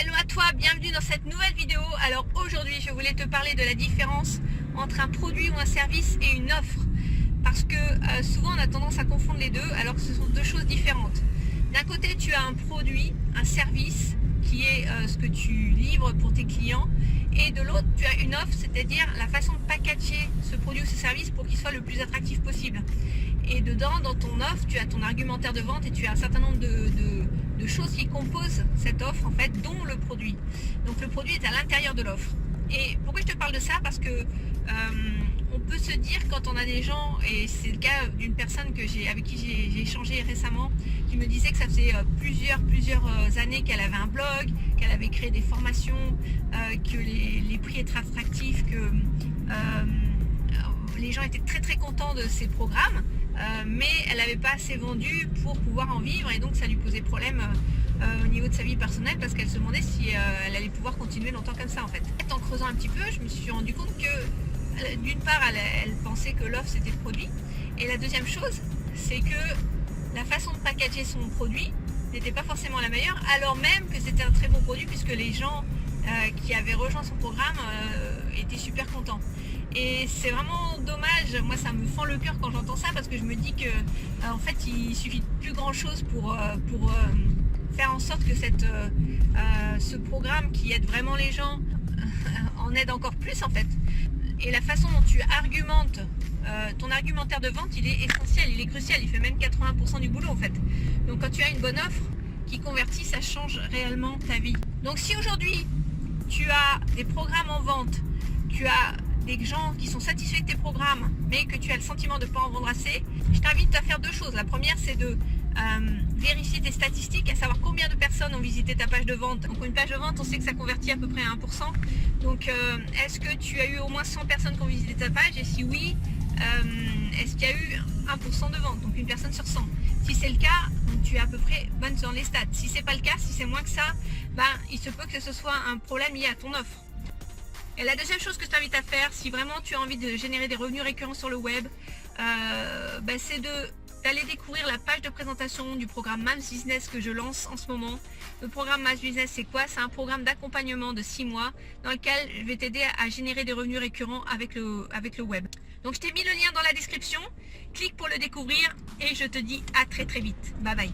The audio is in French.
Hello à toi, bienvenue dans cette nouvelle vidéo. Alors aujourd'hui je voulais te parler de la différence entre un produit ou un service et une offre. Parce que souvent on a tendance à confondre les deux alors que ce sont deux choses différentes. D'un côté tu as un produit, un service qui est ce que tu livres pour tes clients. Et de l'autre tu as une offre, c'est-à-dire la façon de packager ce produit ou ce service pour qu'il soit le plus attractif possible. Et dedans, dans ton offre, tu as ton argumentaire de vente et tu as un certain nombre de choses qui composent cette offre en fait, dont le produit. Donc le produit est à l'intérieur de l'offre. Et pourquoi je te parle de ça? Parce que on peut se dire quand on a des gens, et c'est le cas d'une personne avec qui j'ai échangé récemment, qui me disait que ça faisait plusieurs années qu'elle avait un blog, qu'elle avait créé des formations, que les prix étaient attractifs, que les gens étaient très contents de ces programmes, mais elle n'avait pas assez vendu pour pouvoir en vivre et donc ça lui posait problème au niveau de sa vie personnelle parce qu'elle se demandait si elle allait pouvoir continuer longtemps comme ça en fait. En creusant un petit peu, je me suis rendu compte que d'une part elle pensait que l'offre c'était le produit, et la deuxième chose c'est que la façon de packager son produit n'était pas forcément la meilleure, alors même que c'était un très bon produit puisque les gens qui avaient rejoint son programme étaient super contents. Et c'est vraiment dommage, moi ça me fend le cœur quand j'entends ça parce que je me dis que en fait il suffit de plus grand chose pour faire en sorte que ce programme qui aide vraiment les gens en aide encore plus en fait. Et la façon dont tu argumentes, ton argumentaire de vente il est essentiel, il est crucial, il fait même 80% du boulot en fait. Donc quand tu as une bonne offre qui convertit, ça change réellement ta vie. Donc si aujourd'hui tu as des programmes en vente, tu as des gens qui sont satisfaits de tes programmes mais que tu as le sentiment de ne pas en vendre assez, je t'invite à faire deux choses. La première c'est de vérifier tes statistiques, à savoir combien de personnes ont visité ta page de vente. Donc une page de vente on sait que ça convertit à peu près à 1%. Donc est-ce que tu as eu au moins 100 personnes qui ont visité ta page, et si oui, est-ce qu'il y a eu 1% de vente, donc une personne sur 100? Si c'est le cas, tu es à peu près bonne dans les stats. Si c'est pas le cas, si c'est moins que ça, il se peut que ce soit un problème lié à ton offre. Et la deuxième chose que je t'invite à faire, si vraiment tu as envie de générer des revenus récurrents sur le web, c'est d'aller découvrir la page de présentation du programme Mams Business que je lance en ce moment. Le programme Mams Business, c'est quoi? C'est un programme d'accompagnement de 6 mois dans lequel je vais t'aider à générer des revenus récurrents avec le web. Donc je t'ai mis le lien dans la description, clique pour le découvrir et je te dis à très vite. Bye bye.